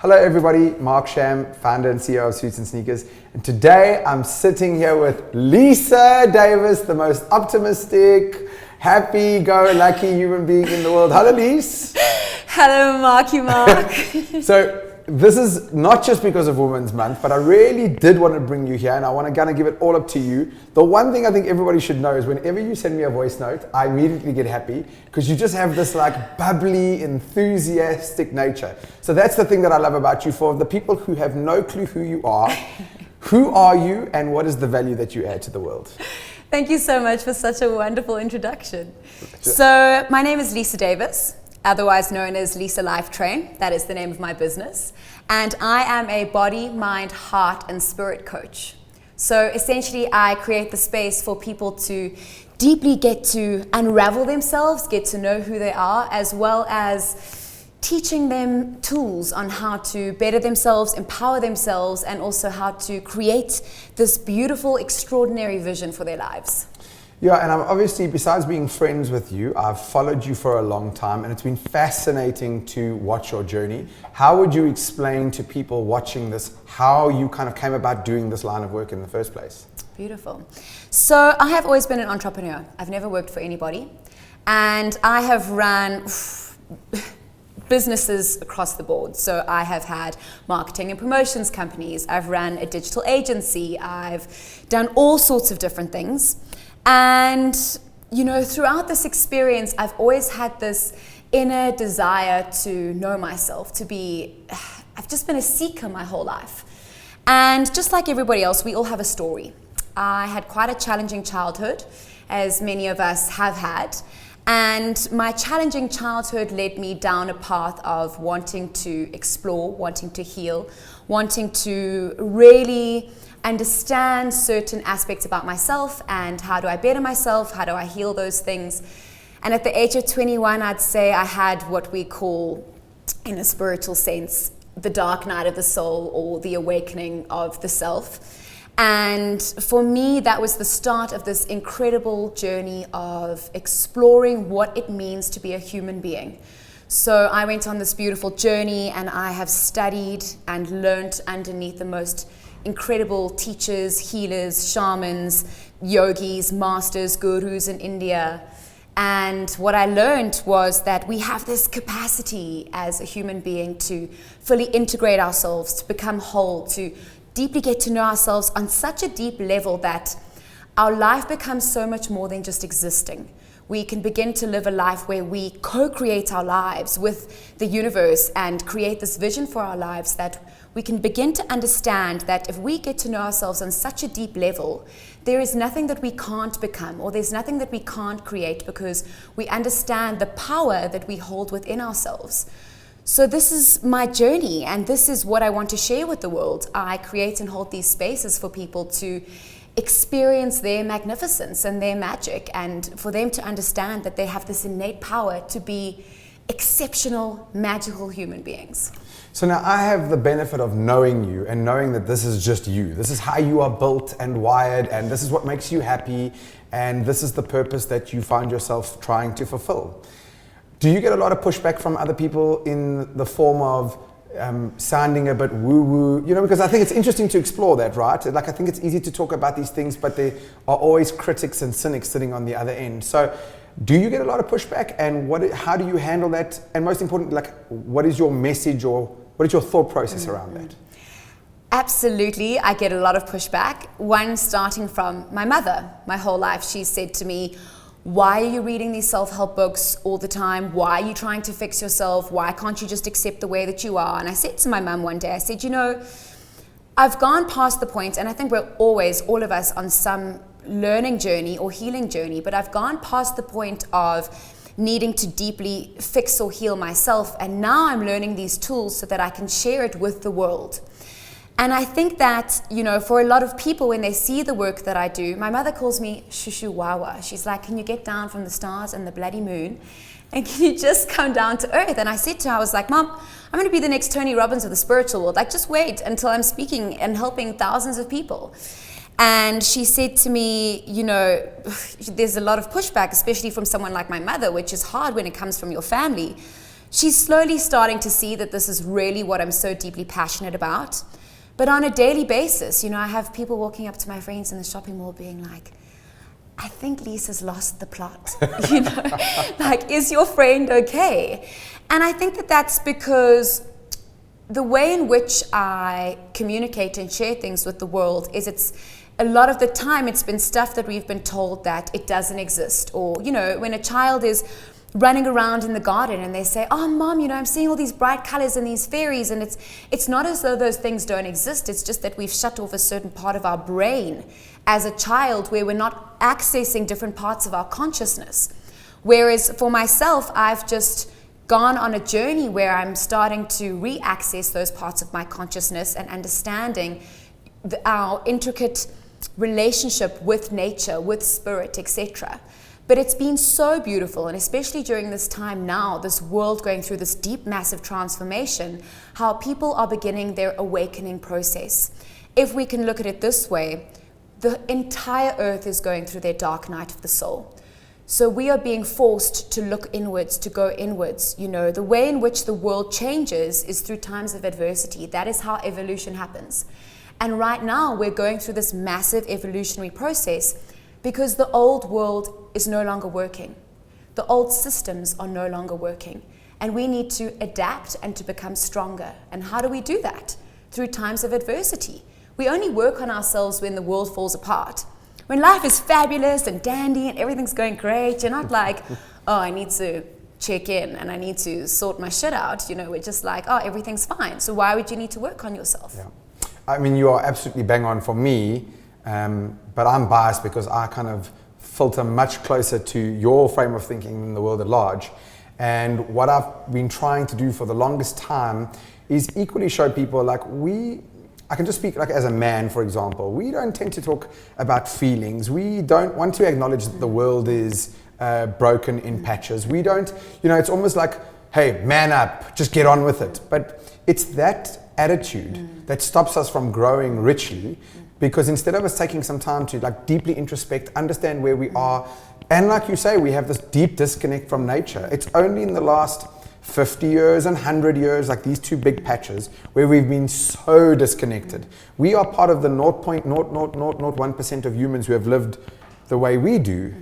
Hello everybody, Mark Sham, founder and CEO of Suits and Sneakers. And today I'm sitting here with Lisa Davis, the most optimistic, happy-go-lucky human being in the world. Hello, Lisa. Hello, Marky Mark. So this is not just because of Women's Month, but I really did want to bring you here and I want to kind of give it all up to you. The one thing I think everybody should know is whenever you send me a voice note, I immediately get happy because you just have this like bubbly, enthusiastic nature. So that's the thing that I love about you. For the people who have no clue who you are you and what is the value that you add to the world? Thank you so much for such a wonderful introduction. So my name is Lisa Davis, otherwise known as Lisa Life Train. That is the name of my business. And I am a body, mind, heart, and spirit coach. So essentially, I create the space for people to deeply get to unravel themselves, get to know who they are, as well as teaching them tools on how to better themselves, empower themselves, and also how to create this beautiful, extraordinary vision for their lives. Yeah, and I'm obviously, besides being friends with you, I've followed you for a long time and it's been fascinating to watch your journey. How would you explain to people watching this how you kind of came about doing this line of work in the first place? Beautiful. So I have always been an entrepreneur. I've never worked for anybody. And I have run businesses across the board. So I have had marketing and promotions companies. I've run a digital agency. I've done all sorts of different things. And, you know, throughout this experience, I've always had this inner desire to know myself, I've just been a seeker my whole life. And just like everybody else, we all have a story. I had quite a challenging childhood, as many of us have had. And my challenging childhood led me down a path of wanting to explore, wanting to heal, wanting to really understand certain aspects about myself and how do I better myself, how do I heal those things. And at the age of 21, I'd say I had what we call, in a spiritual sense, the dark night of the soul or the awakening of the self. And for me, that was the start of this incredible journey of exploring what it means to be a human being. So I went on this beautiful journey and I have studied and learned underneath the most incredible teachers, healers, shamans, yogis, masters, gurus in India. And what I learned was that we have this capacity as a human being to fully integrate ourselves, to become whole, to deeply get to know ourselves on such a deep level that our life becomes so much more than just existing. We can begin to live a life where we co-create our lives with the universe and create this vision for our lives that we can begin to understand that if we get to know ourselves on such a deep level, there is nothing that we can't become or there's nothing that we can't create because we understand the power that we hold within ourselves. So this is my journey and this is what I want to share with the world. I create and hold these spaces for people to experience their magnificence and their magic and for them to understand that they have this innate power to be exceptional, magical human beings. So now I have the benefit of knowing you and knowing that this is just you. This is how you are built and wired and this is what makes you happy and this is the purpose that you find yourself trying to fulfill. Do you get a lot of pushback from other people in the form of sounding a bit woo-woo? You know, because I think it's interesting to explore that, right? Like I think it's easy to talk about these things, but there are always critics and cynics sitting on the other end. So do you get a lot of pushback and how do you handle that? And most importantly, like what is your message or what is your thought process around that? Absolutely, I get a lot of pushback. One starting from my mother. My whole life she said to me, why are you reading these self-help books all the time? Why are you trying to fix yourself? Why can't you just accept the way that you are? And I said to my mum one day, I said, you know, I've gone past the point, and I think we're always, all of us, on some learning journey or healing journey, but I've gone past the point of needing to deeply fix or heal myself, and now I'm learning these tools so that I can share it with the world. And I think that, you know, for a lot of people, when they see the work that I do, my mother calls me shushu wawa. She's like, can you get down from the stars and the bloody moon? And can you just come down to earth? And I said to her, I was like, Mom, I'm going to be the next Tony Robbins of the spiritual world. Like, just wait until I'm speaking and helping thousands of people. And she said to me, you know, there's a lot of pushback, especially from someone like my mother, which is hard when it comes from your family. she's slowly starting to see that this is really what I'm so deeply passionate about. But on a daily basis, you know, I have people walking up to my friends in the shopping mall being like, I think Lisa's lost the plot. You know, like, is your friend okay? And I think that that's because the way in which I communicate and share things with the world is it's a lot of the time it's been stuff that we've been told that it doesn't exist. Or, you know, when a child is running around in the garden and they say, oh, Mom, you know, I'm seeing all these bright colors and these fairies, and it's not as though those things don't exist. It's just that we've shut off a certain part of our brain as a child where we're not accessing different parts of our consciousness. Whereas for myself, I've just gone on a journey where I'm starting to re-access those parts of my consciousness and understanding our intricate relationship with nature, with spirit, etc. But it's been so beautiful, and especially during this time now, this world going through this deep, massive transformation, how people are beginning their awakening process. If we can look at it this way, the entire earth is going through their dark night of the soul. So we are being forced to look inwards, to go inwards. You know, the way in which the world changes is through times of adversity. That is how evolution happens. And right now, we're going through this massive evolutionary process because the old world is no longer working. The old systems are no longer working. And we need to adapt and to become stronger. And how do we do that? Through times of adversity. We only work on ourselves when the world falls apart. When life is fabulous and dandy and everything's going great, you're not like, oh, I need to check in and I need to sort my shit out. You know, we're just like, oh, everything's fine. So why would you need to work on yourself? Yeah. I mean, you are absolutely bang on for me, but I'm biased because I kind of filter much closer to your frame of thinking in the world at large. And what I've been trying to do for the longest time is equally show people like I can just speak like as a man, for example. We don't tend to talk about feelings. We don't want to acknowledge that the world is broken in patches. We don't, you know, it's almost like, hey, man up, just get on with it. But it's that attitude that stops us from growing richly, because instead of us taking some time to like deeply introspect, understand where we are, and like you say, we have this deep disconnect from nature. It's only in the last 50 years and 100 years, like these two big patches, where we've been so disconnected. We are part of the 0.0001% of humans who have lived the way we do.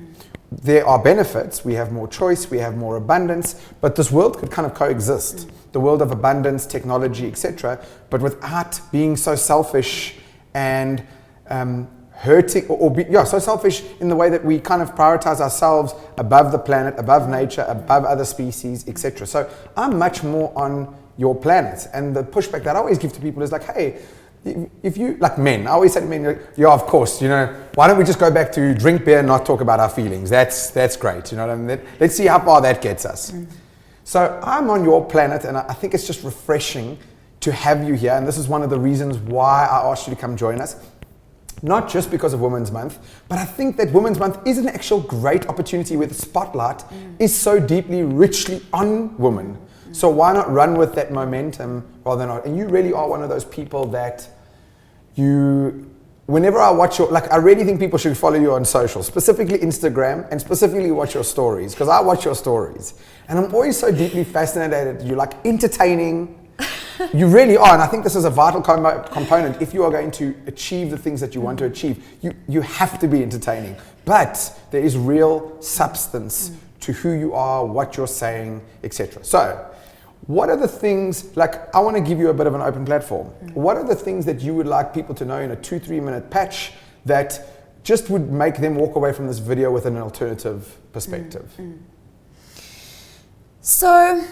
There are benefits. We have more choice, we have more abundance, but this world could kind of coexist. The world of abundance, technology, etc., but without being so selfish and hurting, so selfish in the way that we kind of prioritize ourselves above the planet, above nature, above other species, etc. So I'm much more on your planet, and the pushback that I always give to people is like, hey, if you, like men, I always say to men, yeah, of course, you know, why don't we just go back to drink beer and not talk about our feelings? That's great, you know what I mean? Let's see how far that gets us. So I'm on your planet, and I think it's just refreshing to have you here, and this is one of the reasons why I asked you to come join us. Not just because of Women's Month, but I think that Women's Month is an actual great opportunity where the spotlight is so deeply, richly on women. So why not run with that momentum rather than not? And you really are one of those people that whenever I watch I really think people should follow you on social, specifically Instagram, and specifically watch your stories, because I watch your stories. And I'm always so deeply fascinated. You're like entertaining. You really are, and I think this is a vital component. If you are going to achieve the things that you want to achieve, you have to be entertaining. But there is real substance to who you are, what you're saying, etc. So, what are the things, like I want to give you a bit of an open platform. What are the things that you would like people to know in a 2-3 minute patch that just would make them walk away from this video with an alternative perspective? So,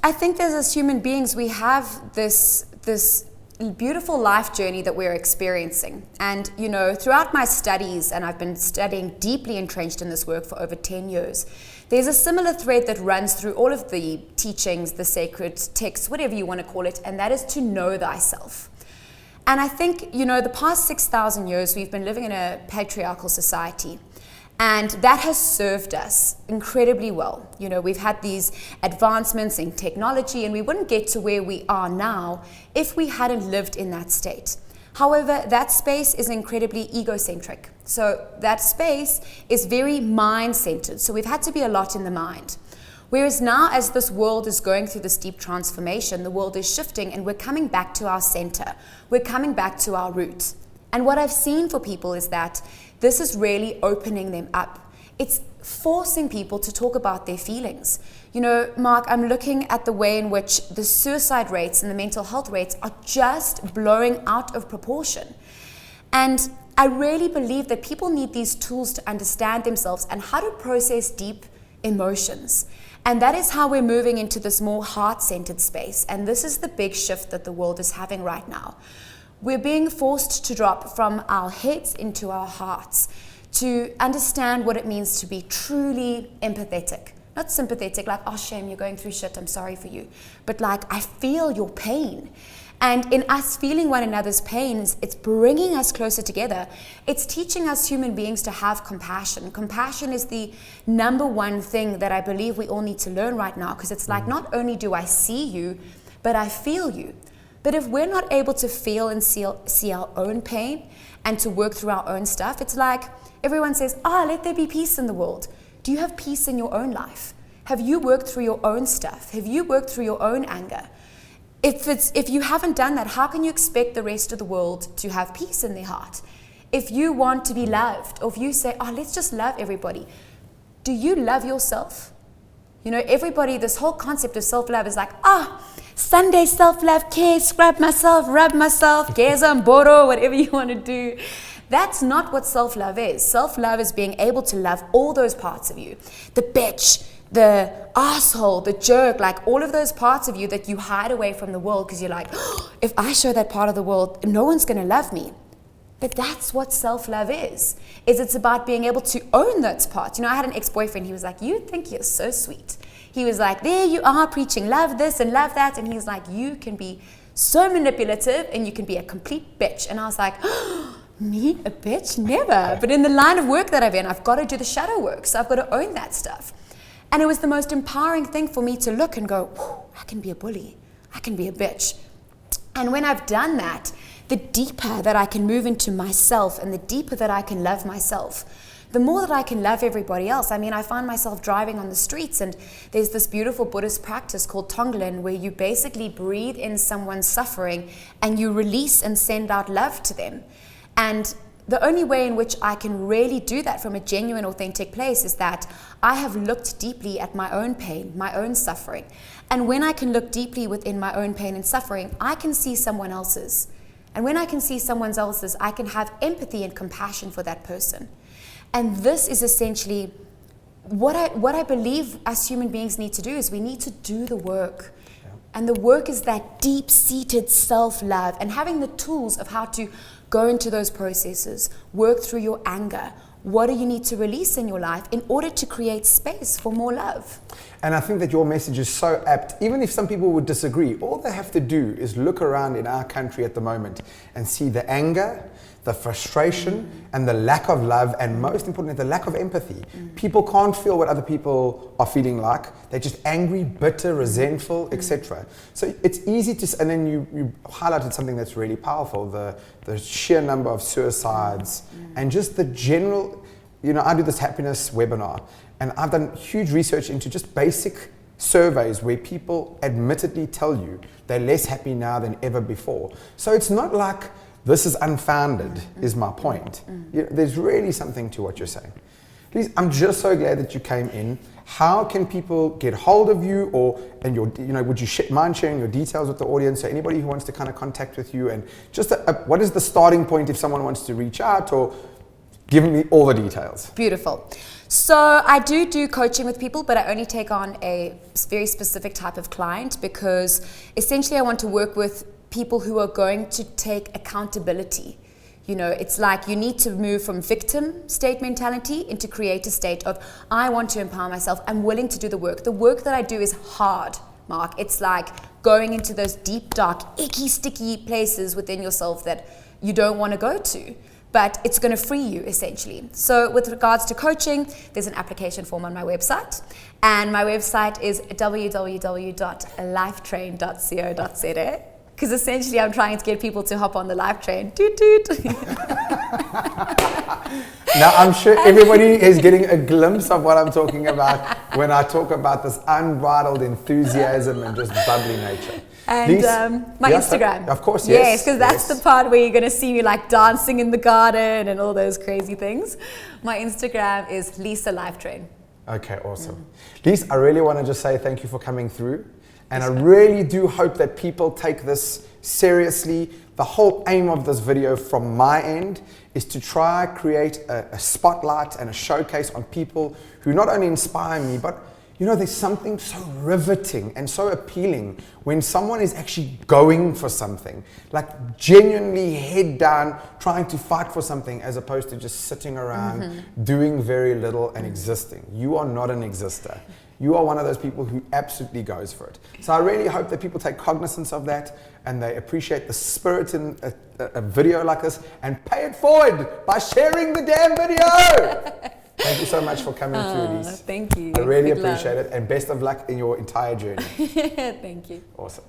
I think that as human beings, we have this beautiful life journey that we're experiencing. And, you know, throughout my studies, and I've been studying deeply entrenched in this work for over 10 years, there's a similar thread that runs through all of the teachings, the sacred texts, whatever you want to call it, and that is to know thyself. And I think, you know, the past 6,000 years, we've been living in a patriarchal society. And that has served us incredibly well. You know, we've had these advancements in technology, and we wouldn't get to where we are now if we hadn't lived in that state. However, that space is incredibly egocentric. So that space is very mind-centered. So we've had to be a lot in the mind. Whereas now, as this world is going through this deep transformation, the world is shifting and we're coming back to our center. We're coming back to our roots. And what I've seen for people is that this is really opening them up. It's forcing people to talk about their feelings. You know, Mark, I'm looking at the way in which the suicide rates and the mental health rates are just blowing out of proportion. And I really believe that people need these tools to understand themselves and how to process deep emotions. And that is how we're moving into this more heart-centered space. And this is the big shift that the world is having right now. We're being forced to drop from our heads into our hearts to understand what it means to be truly empathetic. Not sympathetic, like, oh, shame, you're going through shit, I'm sorry for you. But like, I feel your pain. And in us feeling one another's pains, it's bringing us closer together. It's teaching us human beings to have compassion. Compassion is the number one thing that I believe we all need to learn right now, because it's like, not only do I see you, but I feel you. But if we're not able to feel and see our own pain and to work through our own stuff, it's like everyone says, let there be peace in the world. Do you have peace in your own life? Have you worked through your own stuff? Have you worked through your own anger? If you haven't done that, how can you expect the rest of the world to have peace in their heart? If you want to be loved, or if you say, let's just love everybody, do you love yourself? You know, everybody, this whole concept of self-love is like, Sunday self-love, care, scrub myself, rub myself, geza mboro, whatever you want to do. That's not what self-love is. Self-love is being able to love all those parts of you. The bitch, the asshole, the jerk, like all of those parts of you that you hide away from the world because you're like, if I show that part of the world, no one's going to love me. But that's what self-love is it's about being able to own those parts. You know, I had an ex-boyfriend, he was like, you think you're so sweet. He was like, there you are preaching love this and love that. And he's like, you can be so manipulative and you can be a complete bitch. And I was like, me, a bitch? Never. But in the line of work that I'm in, I've got to do the shadow work. So I've got to own that stuff. And it was the most empowering thing for me to look and go, I can be a bully. I can be a bitch. And when I've done that, the deeper that I can move into myself and the deeper that I can love myself, the more that I can love everybody else. I mean, I find myself driving on the streets and there's this beautiful Buddhist practice called Tonglen where you basically breathe in someone's suffering and you release and send out love to them. And the only way in which I can really do that from a genuine, authentic place is that I have looked deeply at my own pain, my own suffering. And when I can look deeply within my own pain and suffering, I can see someone else's. And when I can see someone else's, I can have empathy and compassion for that person. And this is essentially what I believe us human beings need to do is we need to do the work. Yeah. And the work is that deep-seated self-love and having the tools of how to go into those processes, work through your anger. What do you need to release in your life in order to create space for more love? And I think that your message is so apt. Even if some people would disagree, all they have to do is look around in our country at the moment and see the anger, the frustration, and the lack of love, and most importantly, the lack of empathy. People can't feel what other people are feeling like. They're just angry, bitter, resentful, etc. So it's easy to, and then you highlighted something that's really powerful, the sheer number of suicides, and just the general, I do this happiness webinar, and I've done huge research into just basic surveys where people admittedly tell you they're less happy now than ever before. So it's not like this is unfounded, is my point. There's really something to what you're saying. Lisa, I'm just so glad that you came in. How can people get hold of you, would you mind sharing your details with the audience? So anybody who wants to kind of contact with you, and just what is the starting point if someone wants to reach out, or give me all the details? Beautiful. So I do coaching with people, but I only take on a very specific type of client because essentially I want to work with people who are going to take accountability. It's like you need to move from victim state mentality into creator state of, I want to empower myself. I'm willing to do the work. The work that I do is hard, Mark. It's like going into those deep, dark, icky, sticky places within yourself that you don't want to go to. But it's going to free you, essentially. So with regards to coaching, there's an application form on my website. And my website is www.lifetrain.co.za. Because essentially I'm trying to get people to hop on the life train. Toot toot. Now, I'm sure everybody is getting a glimpse of what I'm talking about when I talk about this unbridled enthusiasm and just bubbly nature. And my Instagram. Of course, yes. Yes, because that's the part where you're going to see me like dancing in the garden and all those crazy things. My Instagram is Lisa Lifetrain. Okay, awesome. Lisa, I really want to just say thank you for coming through. And I really do hope that people take this seriously. The whole aim of this video from my end is to try create a spotlight and a showcase on people who not only inspire me, but you know, there's something so riveting and so appealing when someone is actually going for something, like genuinely head down, trying to fight for something as opposed to just sitting around doing very little and existing. You are not an exister. You are one of those people who absolutely goes for it. So I really hope that people take cognizance of that and they appreciate the spirit in a video like this and pay it forward by sharing the damn video. Thank you so much for coming through, Lisa. Thank you. I really appreciate it, and best of luck in your entire journey. Thank you. Awesome.